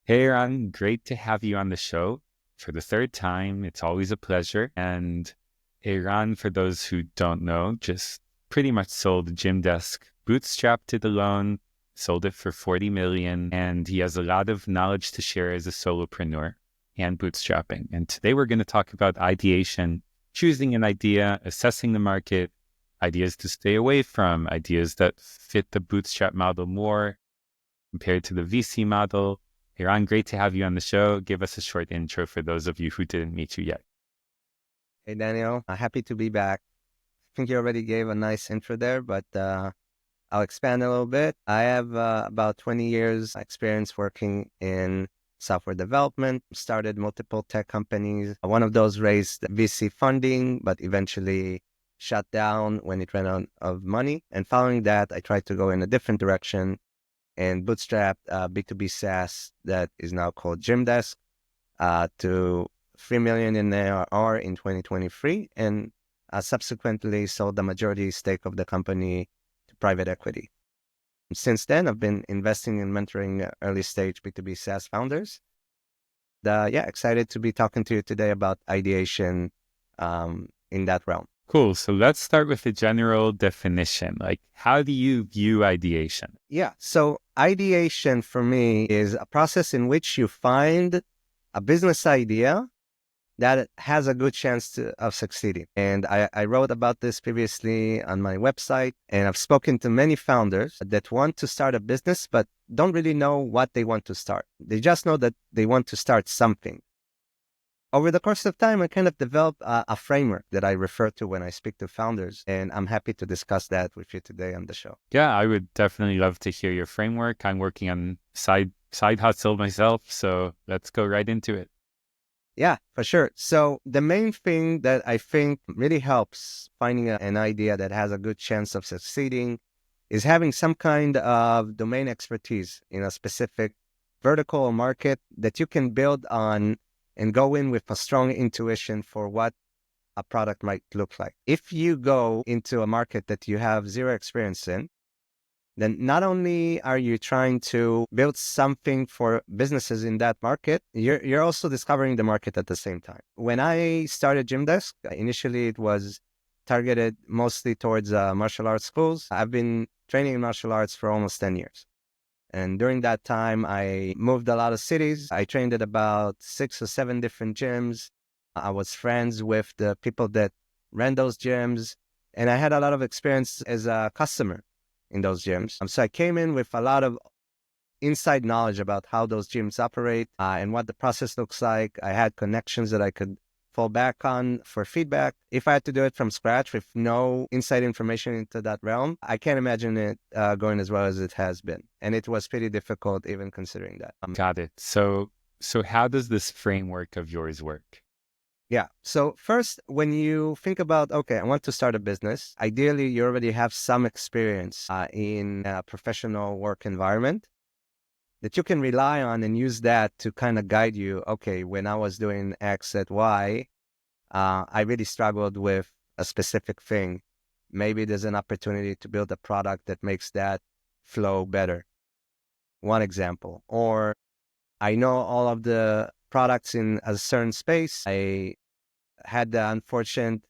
Hey, Eran, great to have you on the show for the third time. It's always a pleasure. And Eran, for those who don't know, just pretty much sold Gym Desk, bootstrapped it alone, sold it for 40 million, and he has a lot of knowledge to share as a solopreneur and bootstrapping. And today we're going to talk about ideation, choosing an idea, assessing the market, ideas to stay away from, ideas that fit the bootstrap model more compared to the VC model. Eran, great to have you on the show. Give us a short intro for those of you who didn't meet you yet. Hey, Daniel. Happy to be back. I think you already gave a nice intro there, but I'll expand a little bit. I have about 20 years experience working in software development, started multiple tech companies. One of those raised VC funding, but eventually shut down when it ran out of money. And following that, I tried to go in a different direction and bootstrapped B2B SaaS that is now called Gymdesk to 3 million in ARR in 2023, and subsequently sold the majority stake of the company to private equity. Since then, I've been investing and mentoring early stage B2B SaaS founders. Excited to be talking to you today about ideation in that realm. Cool. So let's start with the general definition. Like, how do you view ideation? Yeah, so ideation for me is a process in which you find a business idea that has a good chance of succeeding. And I wrote about this previously on my website, and I've spoken to many founders that want to start a business, but don't really know what they want to start. They just know that they want to start something. Over the course of time, I kind of developed a framework that I refer to when I speak to founders, and I'm happy to discuss that with you today on the show. Yeah, I would definitely love to hear your framework. I'm working on side hustle myself, so let's go right into it. Yeah, for sure. So the main thing that I think really helps finding an idea that has a good chance of succeeding is having some kind of domain expertise in a specific vertical or market that you can build on and go in with a strong intuition for what a product might look like. If you go into a market that you have zero experience in, then not only are you trying to build something for businesses in that market, you're also discovering the market at the same time. When I started Gymdesk, initially it was targeted mostly towards martial arts schools. I've been training in martial arts for almost 10 years. And during that time, I moved a lot of cities. I trained at about 6 or 7 different gyms. I was friends with the people that ran those gyms, and I had a lot of experience as a customer in those gyms. So I came in with a lot of inside knowledge about how those gyms operate and what the process looks like. I had connections that I could fall back on for feedback. If I had to do it from scratch with no inside information into that realm, I can't imagine it going as well as it has been. And it was pretty difficult even considering that. Got it. So how does this framework of yours work? Yeah. So first, when you think about, okay, I want to start a business, ideally you already have some experience in a professional work environment that you can rely on and use that to kind of guide you. Okay, when I was doing X at Y, I really struggled with a specific thing. Maybe there's an opportunity to build a product that makes that flow better. One example. Or I know all of the products in a certain space. I had the unfortunate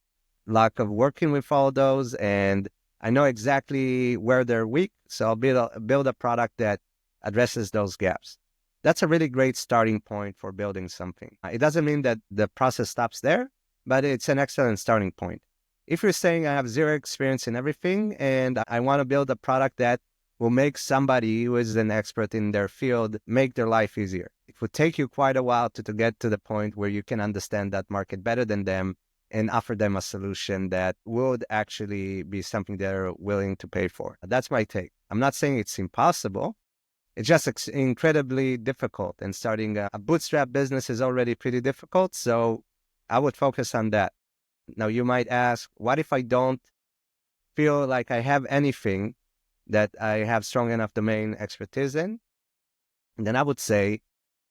luck of working with all those, and I know exactly where they're weak. So I'll build a product that addresses those gaps. That's a really great starting point for building something. It doesn't mean that the process stops there, but it's an excellent starting point. If you're saying I have zero experience in everything and I want to build a product that will make somebody who is an expert in their field make their life easier, it would take you quite a while to get to the point where you can understand that market better than them and offer them a solution that would actually be something they're willing to pay for. That's my take. I'm not saying it's impossible. It's just incredibly difficult. And starting a bootstrap business is already pretty difficult. So I would focus on that. Now, you might ask, what if I don't feel like I have anything that I have strong enough domain expertise in? And then I would say,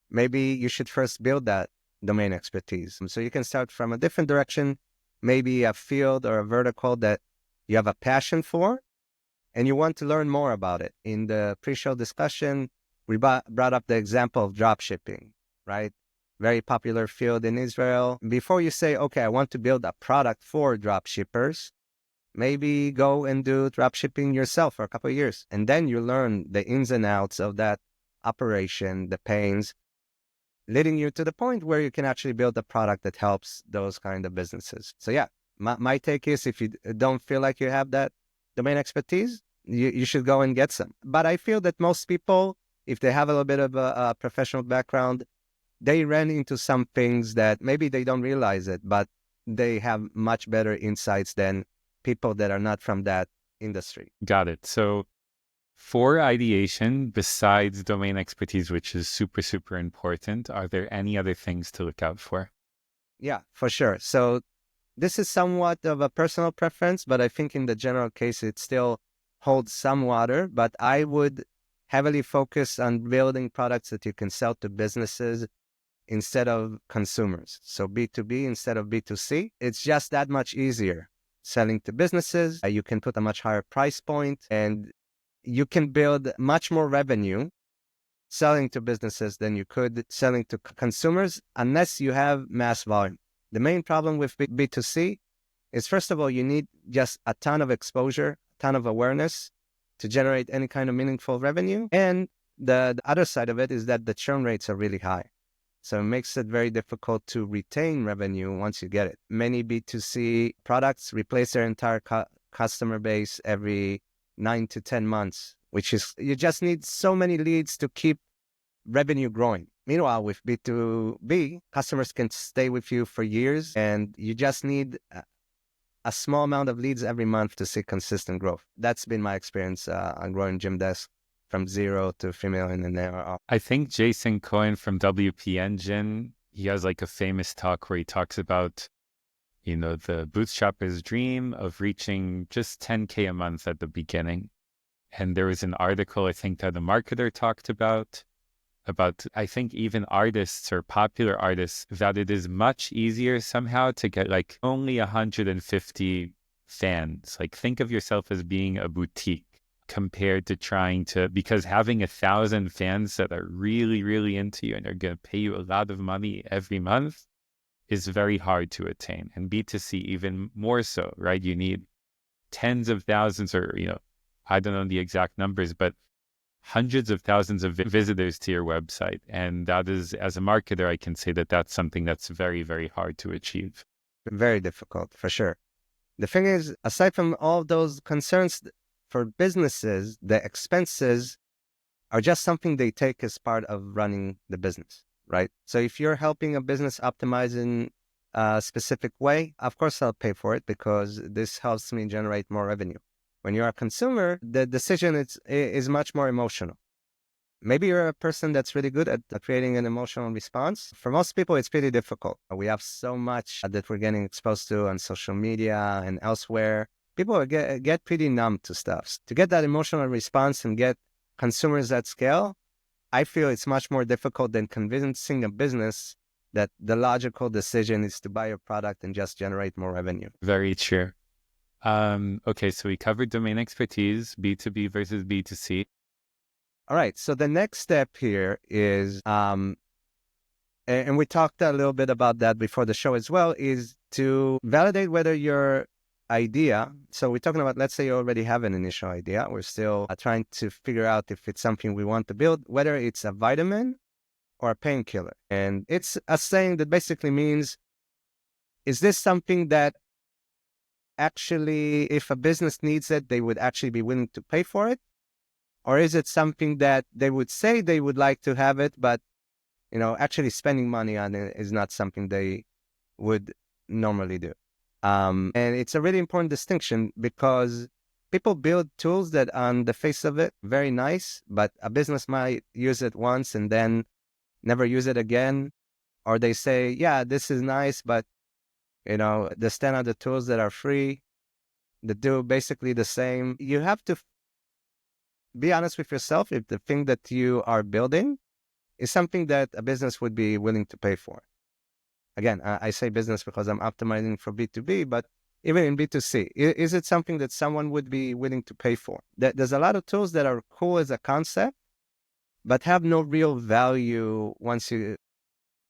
maybe you should first build that domain expertise. So you can start from a different direction, maybe a field or a vertical that you have a passion for, and you want to learn more about it. In the pre-show discussion, We brought up the example of drop shipping, right? Very popular field in Israel. Before you say, okay, I want to build a product for drop shippers, maybe go and do drop shipping yourself for a couple of years. And then you learn the ins and outs of that operation, the pains, leading you to the point where you can actually build a product that helps those kind of businesses. So yeah, my take is if you don't feel like you have that domain expertise, you should go and get some. But I feel that most people, if they have a little bit of a professional background, they ran into some things that maybe they don't realize it, but they have much better insights than people that are not from that industry. Got it. So for ideation, besides domain expertise, which is super, super important, are there any other things to look out for? Yeah, for sure. So this is somewhat of a personal preference, but I think in the general case, it still holds some water. But I would heavily focus on building products that you can sell to businesses instead of consumers. So B2B instead of B2C. It's just that much easier selling to businesses. You can put a much higher price point and you can build much more revenue selling to businesses than you could selling to consumers unless you have mass volume. The main problem with B2C is, first of all, you need just a ton of exposure, a ton of awareness to generate any kind of meaningful revenue. And the other side of it is that the churn rates are really high. So it makes it very difficult to retain revenue once you get it. Many B2C products replace their entire customer base every 9 to 10 months, which is, you just need so many leads to keep revenue growing. Meanwhile, with B2B, customers can stay with you for years and you just need a small amount of leads every month to see consistent growth. That's been my experience on growing Gym Desk from 0 to 3 million in ARR. I think Jason Cohen from WP Engine, he has like a famous talk where he talks about, the bootstrapper's dream of reaching just 10K a month at the beginning. And there was an article, I think, that a marketer talked about, I think even artists or popular artists, that it is much easier somehow to get like only 150 fans. Like think of yourself as being a boutique compared to because having 1,000 fans that are really, really into you and are going to pay you a lot of money every month is very hard to attain. And B2C even more so, right? You need tens of thousands or, I don't know the exact numbers, but hundreds of thousands of visitors to your website. And that is, as a marketer, I can say that that's something that's very, very hard to achieve. Very difficult, for sure. The thing is, aside from all those concerns, for businesses, the expenses are just something they take as part of running the business, right? So if you're helping a business optimize in a specific way, of course I'll pay for it because this helps me generate more revenue. When you're a consumer, the decision is much more emotional. Maybe you're a person that's really good at creating an emotional response. For most people, it's pretty difficult. We have so much that we're getting exposed to on social media and elsewhere. People get pretty numb to stuff. To get that emotional response and get consumers at scale, I feel it's much more difficult than convincing a business that the logical decision is to buy your product and just generate more revenue. Very true. Okay, so we covered domain expertise, B2B versus B2C. All right. So the next step here is, and we talked a little bit about that before the show as well, is to validate whether your idea, so we're talking about, let's say you already have an initial idea. We're still trying to figure out if it's something we want to build, whether it's a vitamin or a painkiller. And it's a saying that basically means, is this something that actually, if a business needs it, they would actually be willing to pay for it? Or is it something that they would say they would like to have it, but, actually spending money on it is not something they would normally do? And it's a really important distinction because people build tools that on the face of it, very nice, but a business might use it once and then never use it again. Or they say, yeah, this is nice, but, there's 10 other tools that are free that do basically the same. You have to be honest with yourself if the thing that you are building is something that a business would be willing to pay for. Again, I say business because I'm optimizing for B2B, but even in B2C, is it something that someone would be willing to pay for? There's a lot of tools that are cool as a concept, but have no real value once you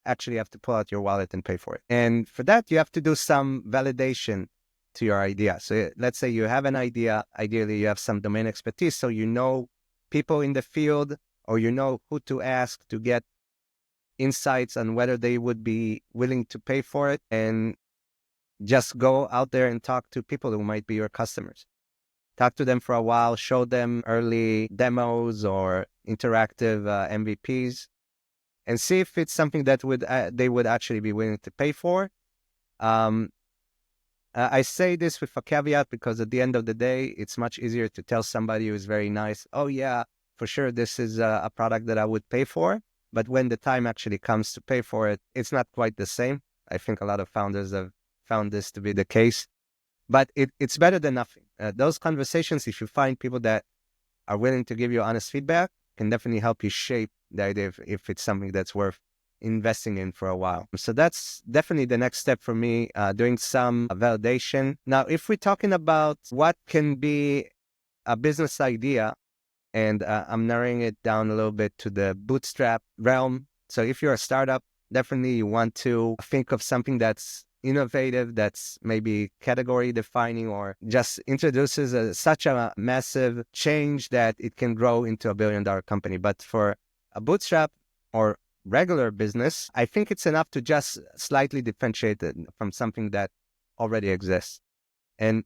actually have to pull out your wallet and pay for it. And for that, you have to do some validation to your idea. So let's say you have an idea, ideally you have some domain expertise, so you know people in the field, or you know who to ask to get insights on whether they would be willing to pay for it, and just go out there and talk to people who might be your customers. Talk to them for a while, show them early demos or interactive MVPs, and see if it's something that they would actually be willing to pay for. Um, I say this with a caveat because at the end of the day, it's much easier to tell somebody who's very nice, oh yeah, for sure, this is a product that I would pay for. But when the time actually comes to pay for it, it's not quite the same. I think a lot of founders have found this to be the case. But it's better than nothing. Those conversations, if you find people that are willing to give you honest feedback, can definitely help you shape the idea if it's something that's worth investing in for a while. So that's definitely the next step for me, doing some validation. Now, if we're talking about what can be a business idea, and I'm narrowing it down a little bit to the bootstrap realm. So if you're a startup, definitely you want to think of something that's innovative, that's maybe category defining, or just introduces such a massive change that it can grow into $1 billion company. But for a bootstrap or regular business, I think it's enough to just slightly differentiate it from something that already exists. And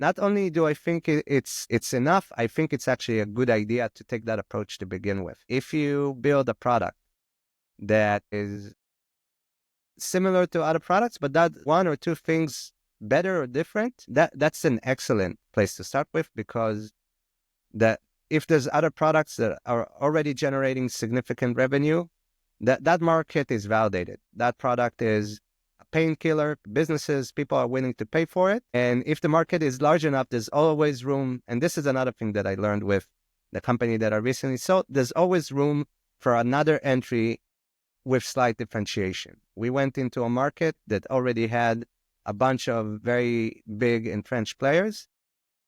not only do I think it's enough, I think it's actually a good idea to take that approach to begin with. If you build a product that is similar to other products, but that one or two things better or different, that's an excellent place to start with, because that if there's other products that are already generating significant revenue, that market is validated. That product is a painkiller. Businesses, people are willing to pay for it. And if the market is large enough, there's always room. And this is another thing that I learned with the company that I recently sold. There's always room for another entry with slight differentiation. We went into a market that already had a bunch of very big entrenched players.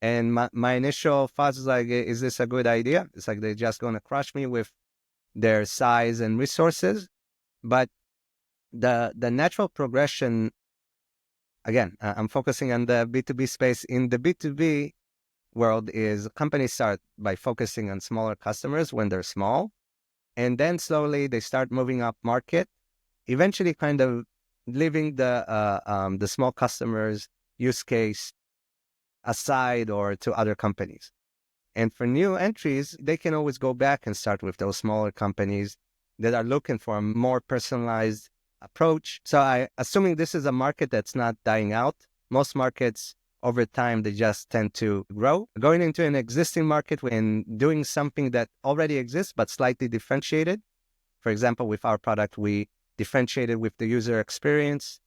And my initial thoughts was like, is this a good idea? It's like they're just going to crush me with their size and resources. But the natural progression, again, I'm focusing on the B2B space. In the B2B world, is companies start by focusing on smaller customers when they're small, and then slowly they start moving up market, eventually kind of leaving the small customers use case aside or to other companies. And for new entries, they can always go back and start with those smaller companies that are looking for a more personalized approach. So assuming this is a market that's not dying out, most markets over time, they just tend to grow. Going into an existing market and doing something that already exists, but slightly differentiated. For example, with our product, we differentiated with the user experience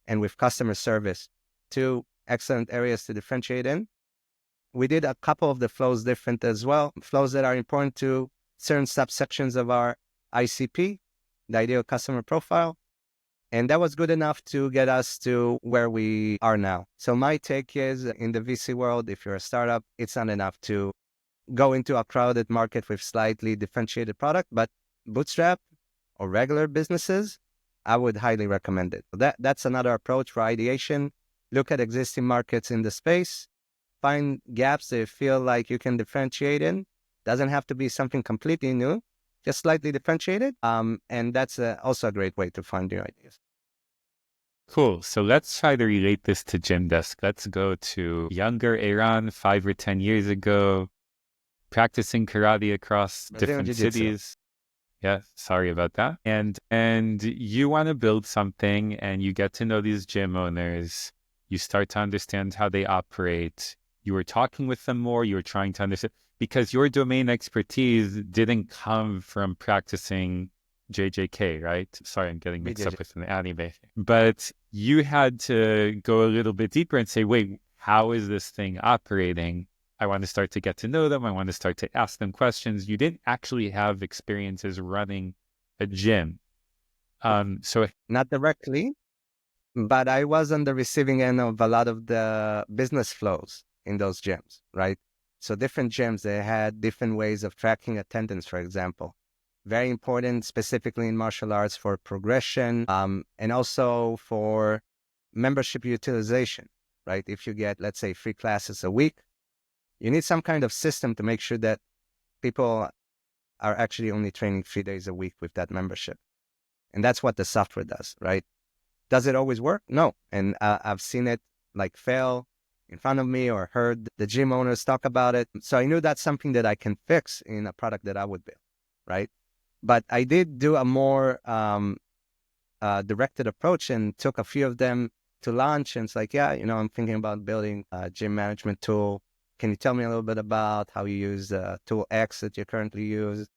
and with customer service, two excellent areas to differentiate in. We did a couple of the flows different as well, flows that are important to certain subsections of our ICP, the ideal customer profile. And that was good enough to get us to where we are now. So my take is, in the VC world, if you're a startup, it's not enough to go into a crowded market with slightly differentiated product, but bootstrap or regular businesses, I would highly recommend it. That's another approach for ideation. Look at existing markets in the space, find gaps that you feel like you can differentiate in. Doesn't have to be something completely new, just slightly differentiated. And that's also a great way to find new ideas. Cool. So let's try to relate this to Gymdesk. Let's go to younger Eran 5 or 10 years ago, practicing karate across Brazilian different Jiu-Jitsu. cities. Yeah, sorry about that. And you want to build something, and you get to know these gym owners. You start to understand how they operate. You were talking with them more. You were trying to understand, because your domain expertise didn't come from practicing JJK, right? Sorry, I'm getting mixed up with an anime. But you had to go a little bit deeper and say, wait, how is this thing operating? I want to start to get to know them. I want to start to ask them questions. You didn't actually have experiences running a gym. So not directly, but I was on the receiving end of a lot of the business flows in those gyms, right? So different gyms, they had different ways of tracking attendance, for example. very important, specifically in martial arts for progression, and also for membership utilization, right? If you get, let's say, 3 classes a week, you need some kind of system to make sure that people are actually only training 3 days a week with that membership. And that's what the software does, right? Does it always work? No. And I've seen it like fail in front of me or heard the gym owners talk about it. So I knew that's something that I can fix in a product that I would build, right? But I did do a more directed approach and took a few of them to launch. And it's like, yeah, I'm thinking about building a gym management tool. Can you tell me a little bit about how you use tool X that you currently use?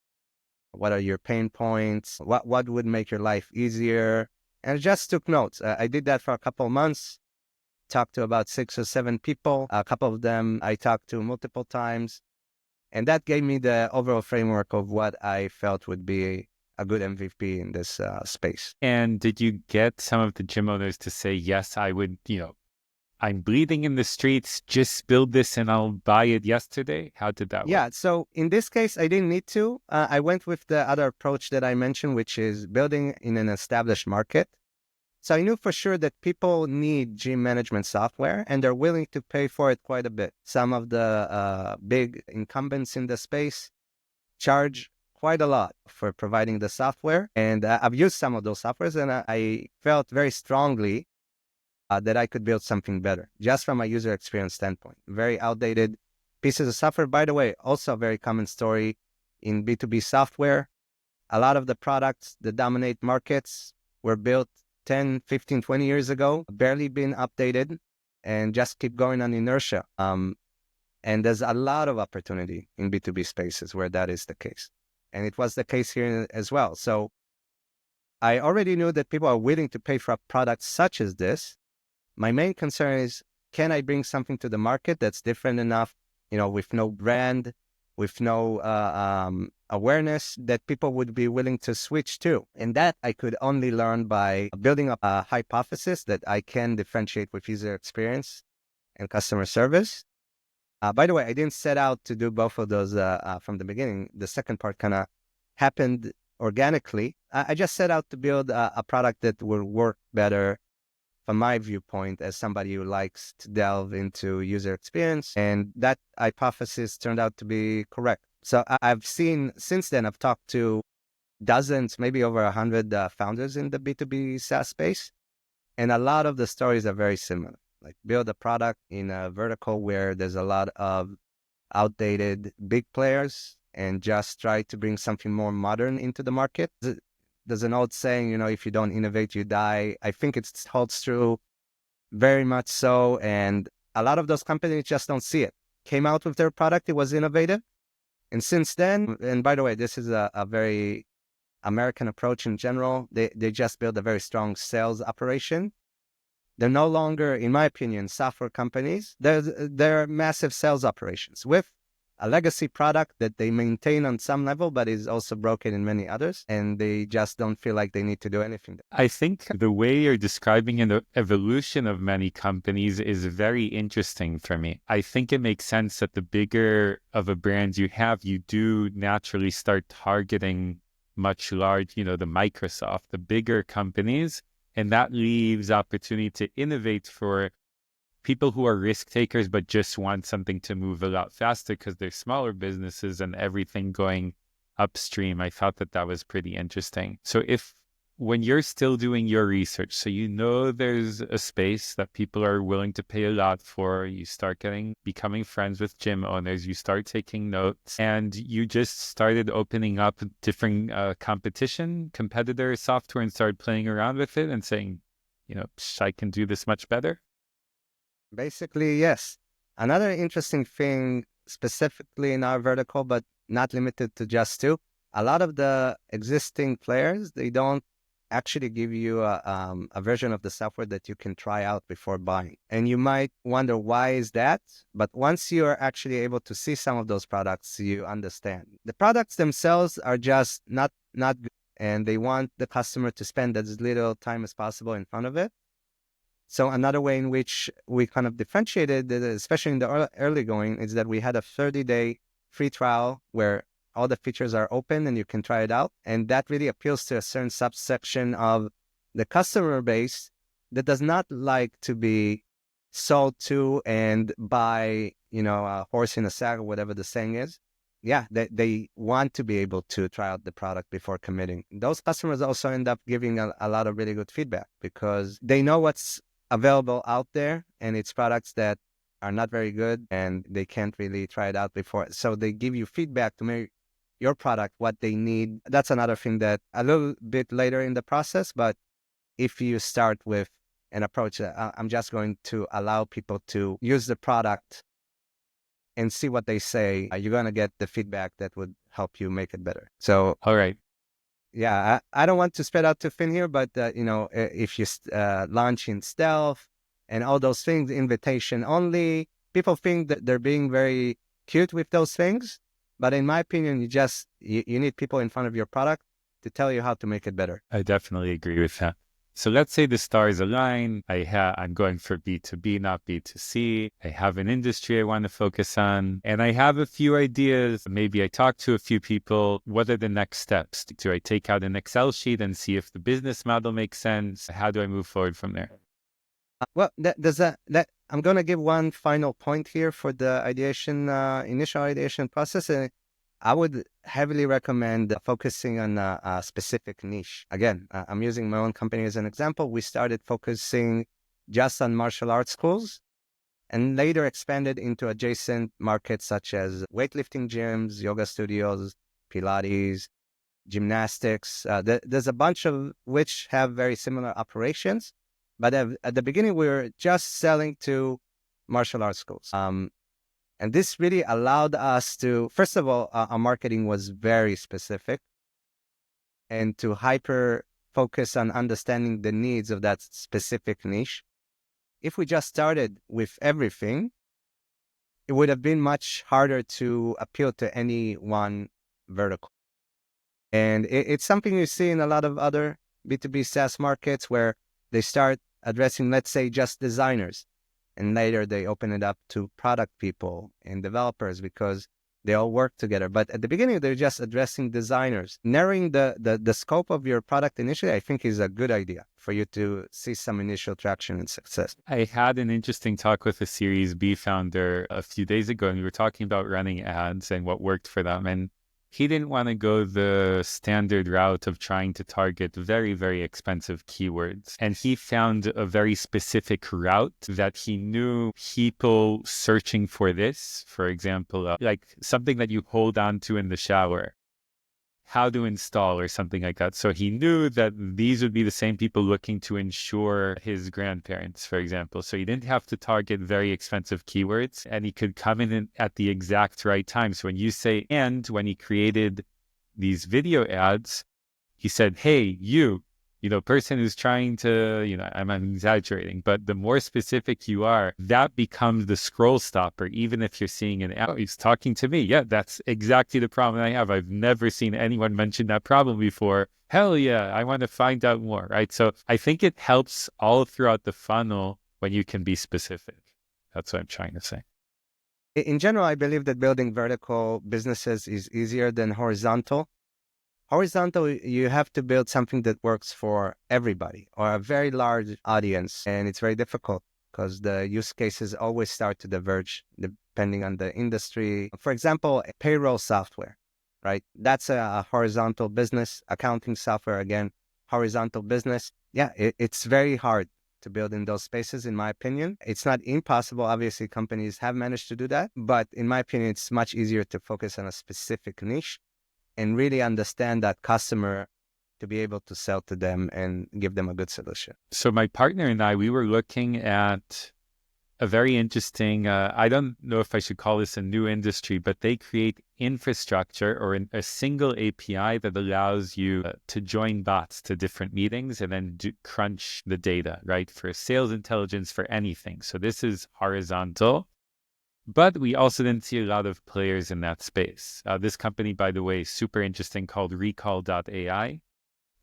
What are your pain points? What would make your life easier? And I just took notes. I did that for a couple of months, talked to about 6 or 7 people. A couple of them I talked to multiple times. And that gave me the overall framework of what I felt would be a good MVP in this space. And did you get some of the gym owners to say, yes, I would, I'm bleeding in the streets, just build this and I'll buy it yesterday? How did that work? Yeah, so in this case, I didn't need to. I went with the other approach that I mentioned, which is building in an established market. So I knew for sure that people need gym management software and they're willing to pay for it quite a bit. Some of the big incumbents in the space charge quite a lot for providing the software. And I've used some of those softwares and I felt very strongly that I could build something better just from a user experience standpoint. Very outdated pieces of software. By the way, also a very common story in B2B software. A lot of the products that dominate markets were built 10, 15, 20 years ago, barely been updated, and just keep going on inertia. And there's a lot of opportunity in B2B spaces where that is the case. And it was the case here as well. So I already knew that people are willing to pay for a product such as this. My main concern is, can I bring something to the market that's different enough, with no brand, with no awareness, that people would be willing to switch to? And that I could only learn by building up a hypothesis that I can differentiate with user experience and customer service. By the way, I didn't set out to do both of those from the beginning. The second part kind of happened organically. I just set out to build a product that will work better from my viewpoint as somebody who likes to delve into user experience. And that hypothesis turned out to be correct. So I've seen, since then, I've talked to dozens, maybe over 100 founders in the B2B SaaS space. And a lot of the stories are very similar. Like, build a product in a vertical where there's a lot of outdated big players and just try to bring something more modern into the market. There's an old saying, if you don't innovate, you die. I think it holds true very much so. And a lot of those companies just don't see it. Came out with their product, it was innovative. And since then, and by the way, this is a very American approach in general. They just build a very strong sales operation. They're no longer, in my opinion, software companies. They're massive sales operations with a legacy product that they maintain on some level, but is also broken in many others. And they just don't feel like they need to do anything. I think the way you're describing an evolution of many companies is very interesting for me. I think it makes sense that the bigger of a brand you have, you do naturally start targeting much large, the Microsoft, the bigger companies. And that leaves opportunity to innovate for people who are risk takers, but just want something to move a lot faster because they're smaller businesses and everything going upstream. I thought that was pretty interesting. So when you're still doing your research, so there's a space that people are willing to pay a lot for, you start becoming friends with gym owners, you start taking notes, and you just started opening up different competitor software and started playing around with it and saying, I can do this much better. Basically, yes. Another interesting thing, specifically in our vertical, but not limited to just two, a lot of the existing players, they don't actually give you a version of the software that you can try out before buying. And you might wonder, why is that? But once you are actually able to see some of those products, you understand. The products themselves are just not good, and they want the customer to spend as little time as possible in front of it. So another way in which we kind of differentiated, especially in the early going, is that we had a 30-day free trial where all the features are open and you can try it out. And that really appeals to a certain subsection of the customer base that does not like to be sold to and buy, a horse in a sack or whatever the saying is. Yeah, they want to be able to try out the product before committing. Those customers also end up giving a lot of really good feedback because they know what's available out there and it's products that are not very good and they can't really try it out before. So they give you feedback to make your product what they need. That's another thing that a little bit later in the process, but if you start with an approach that I'm just going to allow people to use the product and see what they say, you're going to get the feedback that would help you make it better. So, All right. yeah, I don't want to spread out too thin here, but, if you launch in stealth and all those things, invitation only, people think that they're being very cute with those things. But in my opinion, you need people in front of your product to tell you how to make it better. I definitely agree with that. So let's say the stars align. I'm going for B2B, not B2C. I have an industry I want to focus on, and I have a few ideas. Maybe I talk to a few people. What are the next steps? Do I take out an Excel sheet and see if the business model makes sense? How do I move forward from there? Well, I'm going to give one final point here for the ideation, initial ideation process. I would heavily recommend focusing on a specific niche. Again, I'm using my own company as an example. We started focusing just on martial arts schools and later expanded into adjacent markets such as weightlifting gyms, yoga studios, Pilates, gymnastics. There's a bunch of which have very similar operations. But at the beginning, we were just selling to martial arts schools. And this really allowed us to, first of all, our marketing was very specific and to hyper focus on understanding the needs of that specific niche. If we just started with everything, it would have been much harder to appeal to any one vertical. And it's something you see in a lot of other B2B SaaS markets where they start addressing, let's say, just designers. And later they open it up to product people and developers because they all work together. But at the beginning, they're just addressing designers. Narrowing the scope of your product initially, I think, is a good idea for you to see some initial traction and success. I had an interesting talk with a Series B founder a few days ago, and we were talking about running ads and what worked for them. And he didn't want to go the standard route of trying to target very, very expensive keywords. And he found a very specific route that he knew people searching for this, for example, like something that you hold on to in the shower, how to install or something like that. So he knew that these would be the same people looking to insure his grandparents, for example. So he didn't have to target very expensive keywords and he could come in at the exact right time. So when you say, and when he created these video ads, he said, hey, person who's trying to, I'm exaggerating, but the more specific you are, that becomes the scroll stopper. Even if you're seeing an ad, he's talking to me. Yeah, that's exactly the problem I have. I've never seen anyone mention that problem before. Hell yeah, I want to find out more, right? So I think it helps all throughout the funnel when you can be specific. That's what I'm trying to say. In general, I believe that building vertical businesses is easier than horizontal. Horizontal, you have to build something that works for everybody or a very large audience. And it's very difficult because the use cases always start to diverge depending on the industry. For example, payroll software, right? That's a horizontal business. Accounting software, again, horizontal business. Yeah, it's very hard to build in those spaces, in my opinion. It's not impossible. Obviously, companies have managed to do that. But in my opinion, it's much easier to focus on a specific niche and really understand that customer to be able to sell to them and give them a good solution. So my partner and I, we were looking at a very interesting, I don't know if I should call this a new industry, but they create infrastructure or a single API that allows you to join bots to different meetings and then crunch the data, right? For sales intelligence, for anything. So this is horizontal. But we also didn't see a lot of players in that space. This company, by the way, is super interesting, called Recall.ai.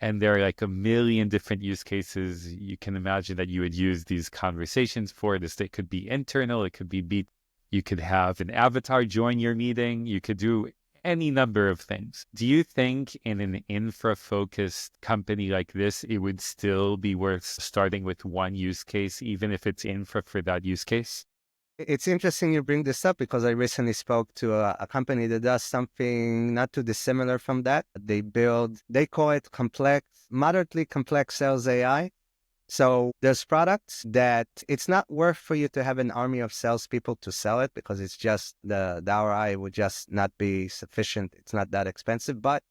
And there are like a million different use cases you can imagine that you would use these conversations for. It could be internal, it could be you could have an avatar join your meeting, you could do any number of things. Do you think in an infra-focused company like this, it would still be worth starting with one use case, even if it's infra for that use case? It's interesting you bring this up because I recently spoke to a company that does something not too dissimilar from that. They call it moderately complex sales AI. So there's products that it's not worth for you to have an army of salespeople to sell it because it's just the ROI would just not be sufficient. It's not that expensive, but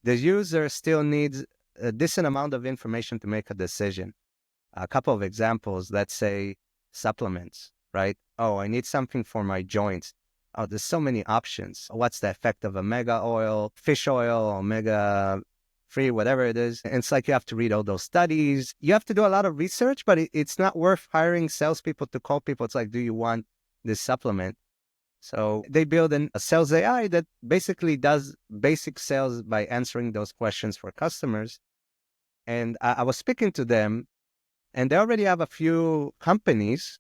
the user still needs a decent amount of information to make a decision. A couple of examples, let's say supplements, right? Oh, I need something for my joints. Oh, there's so many options. What's the effect of omega oil, fish oil, omega free, whatever it is? And it's like you have to read all those studies. You have to do a lot of research, but it's not worth hiring salespeople to call people. It's like, do you want this supplement? So they build a sales AI that basically does basic sales by answering those questions for customers. And I was speaking to them, and they already have a few companies,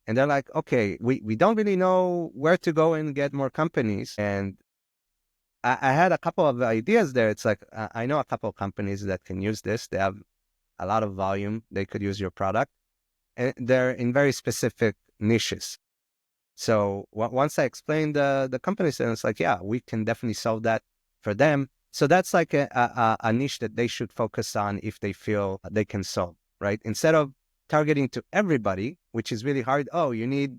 and they're like, okay, we don't really know where to go and get more companies. And I had a couple of ideas there. It's like, I know a couple of companies that can use this. They have a lot of volume. They could use your product. And they're in very specific niches. So once I explained the companies, and it's like, yeah, we can definitely solve that for them. So that's like a niche that they should focus on if they feel they can solve, right? Instead of targeting to everybody, which is really hard. Oh, you need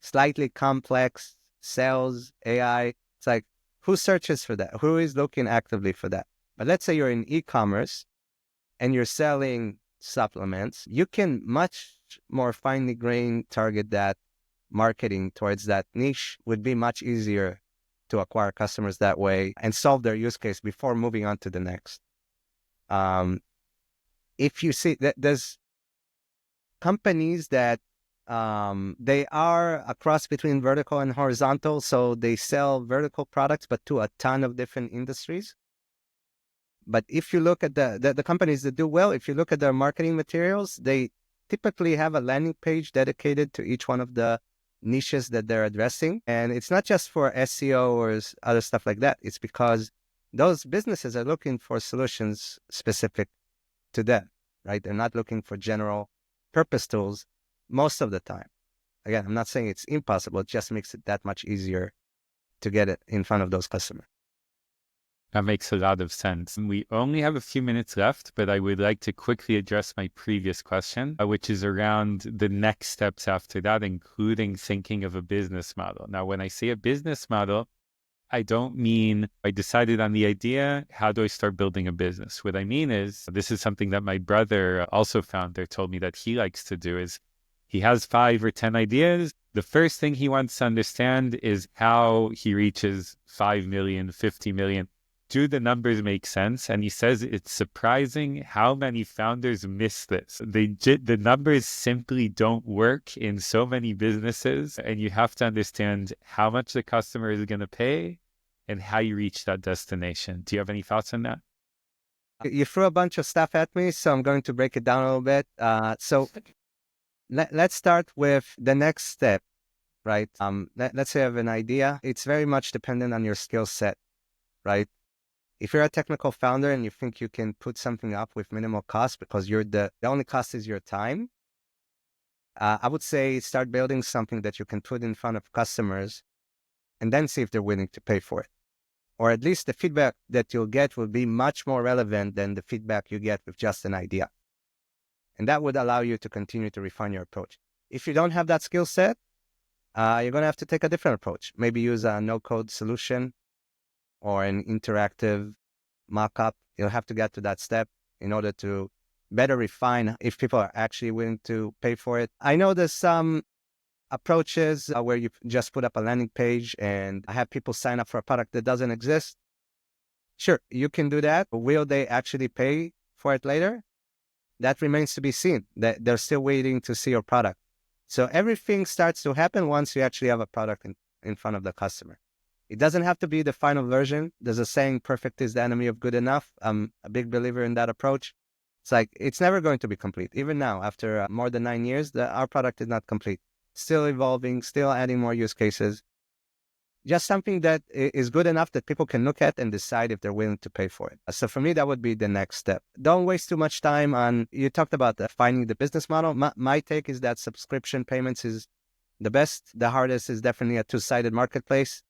slightly complex sales AI. It's like, who searches for that? Who is looking actively for that? But let's say you're in e-commerce and you're selling supplements, you can much more finely grained target that marketing towards that niche. Would be much easier to acquire customers that way and solve their use case before moving on to the next. If you see that there's companies that they are a cross between vertical and horizontal, so they sell vertical products, but to a ton of different industries. But if you look at the companies that do well, if you look at their marketing materials, they typically have a landing page dedicated to each one of the niches that they're addressing. And it's not just for SEO or other stuff like that. It's because those businesses are looking for solutions specific to them, right? They're not looking for general purpose tools most of the time. Again, I'm not saying it's impossible. It just makes it that much easier to get it in front of those customers. That makes a lot of sense. We only have a few minutes left, but I would like to quickly address my previous question, which is around the next steps after that, including thinking of a business model. Now, when I say a business model, I don't mean I decided on the idea, how do I start building a business? What I mean is, this is something that my brother, also founder, told me that he likes to do is he has 5 or 10 ideas. The first thing he wants to understand is how he reaches 5 million, 50 million. Do the numbers make sense? And he says it's surprising how many founders miss this. The numbers simply don't work in so many businesses, and you have to understand how much the customer is going to pay and how you reach that destination. Do you have any thoughts on that? You threw a bunch of stuff at me, so I'm going to break it down a little bit. So let's start with the next step, right? Let's say I have an idea. It's very much dependent on your skill set, right? If you're a technical founder and you think you can put something up with minimal cost because the only cost is your time, I would say start building something that you can put in front of customers and then see if they're willing to pay for it. Or at least the feedback that you'll get will be much more relevant than the feedback you get with just an idea. And that would allow you to continue to refine your approach. If you don't have that skill set, you're going to have to take a different approach. Maybe use a no-code solution or an interactive mock-up. You'll have to get to that step in order to better refine if people are actually willing to pay for it. I know there's some approaches where you just put up a landing page and have people sign up for a product that doesn't exist. Sure, you can do that. But will they actually pay for it later? That remains to be seen. They're still waiting to see your product. So everything starts to happen once you actually have a product in front of the customer. It doesn't have to be the final version. There's a saying, perfect is the enemy of good enough. I'm a big believer in that approach. It's like, it's never going to be complete. Even now, after more than 9 years, our product is not complete. Still evolving, still adding more use cases. just something that is good enough that people can look at and decide if they're willing to pay for it. So for me, that would be the next step. Don't waste too much time on, you talked about finding the business model. My take is that subscription payments is the best. The hardest is definitely a two-sided marketplace.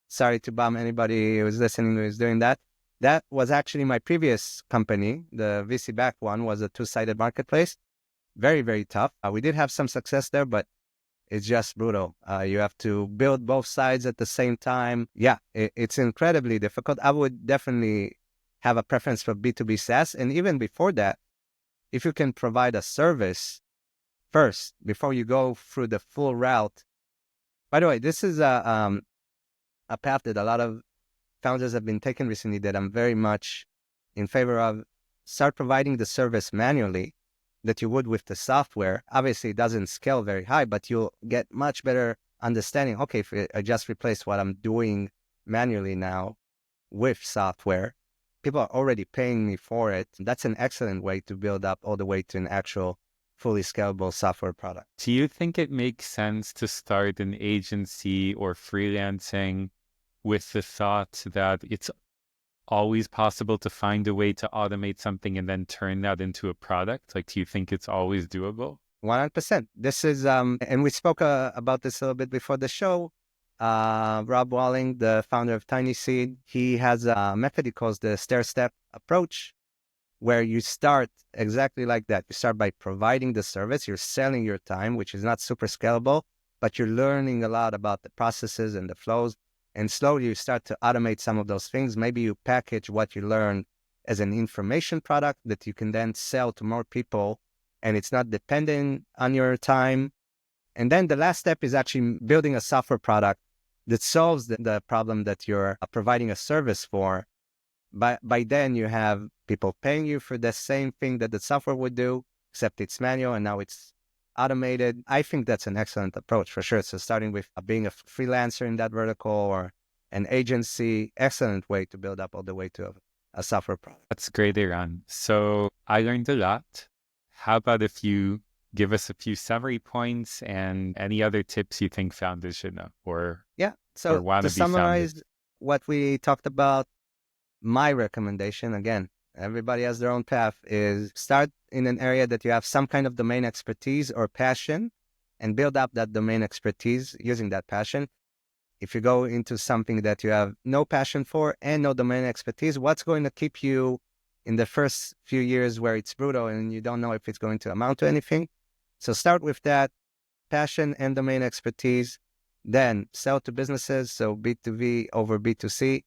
Sorry to bum anybody who's listening who is doing that. That was actually my previous company. The VC-backed one was a two-sided marketplace. Very, very tough. We did have some success there, but it's just brutal. You have to build both sides at the same time. Yeah, it's incredibly difficult. I would definitely have a preference for B2B SaaS. And even before that, if you can provide a service first before you go through the full route. By the way, this is a path that a lot of founders have been taking recently that I'm very much in favor of. Start providing the service manually that you would with the software. Obviously, it doesn't scale very high, but you'll get much better understanding. Okay, if I just replace what I'm doing manually now with software, people are already paying me for it. That's an excellent way to build up all the way to an actual fully scalable software product. Do you think it makes sense to start an agency or freelancing with the thought that it's always possible to find a way to automate something and then turn that into a product? Like, do you think it's always doable? 100%. This is, and we spoke about this a little bit before the show. Rob Walling, the founder of Tiny Seed, he has a method he calls the stair-step approach, where you start exactly like that. You start by providing the service, you're selling your time, which is not super scalable, but you're learning a lot about the processes and the flows. And slowly you start to automate some of those things. Maybe you package what you learn as an information product that you can then sell to more people, and it's not dependent on your time. And then the last step is actually building a software product that solves the problem that you're providing a service for. By then you have people paying you for the same thing that the software would do, except it's manual and now it's automated. I think that's an excellent approach for sure. So starting with being a freelancer in that vertical or an agency, excellent way to build up all the way to a software product. That's great, Eran. So I learned a lot. How about if you give us a few summary points and any other tips you think founders should know or So want to to be founders? summarize what we talked about, my recommendation, again, everybody has their own path, is start in an area that you have some kind of domain expertise or passion and build up that domain expertise using that passion. If you go into something that you have no passion for and no domain expertise, what's going to keep you in the first few years where it's brutal and you don't know if it's going to amount to anything? So start with that passion and domain expertise, then sell to businesses. So B2B over B2C.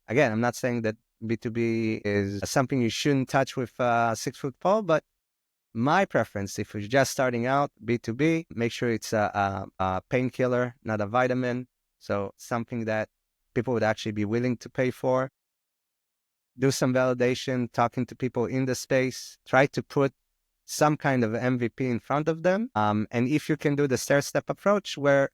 Again, I'm not saying that B2B is something you shouldn't touch with a 6-foot pole, but my preference, if you're just starting out, B2B, make sure it's a painkiller, not a vitamin. So something that people would actually be willing to pay for. Do some validation, talking to people in the space, try to put some kind of MVP in front of them. And if you can do the stair-step approach where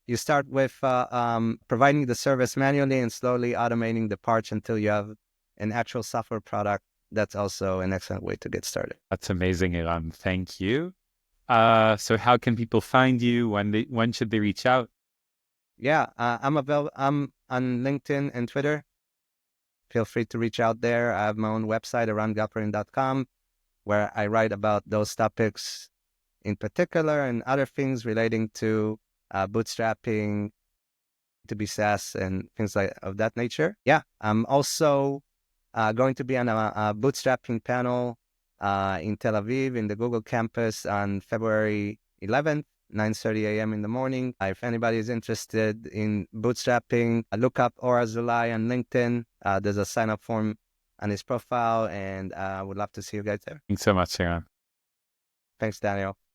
you start with providing the service manually and slowly automating the parts until you have an actual software product, that's also an excellent way to get started. That's amazing, Eran. Thank you. So how can people find you? When should they reach out? Yeah, I'm on LinkedIn and Twitter. Feel free to reach out there. I have my own website, erangalperin.com, where I write about those topics in particular and other things relating to bootstrapping, to be SaaS and things like of that nature. Yeah, I'm also going to be on a bootstrapping panel in Tel Aviv in the Google campus on February 11th, 9:30 a.m. in the morning. If anybody is interested in bootstrapping, look up Ora Zulai on LinkedIn. There's a sign-up form on his profile, and I would love to see you guys there. Thanks so much, Eran. Thanks, Daniel.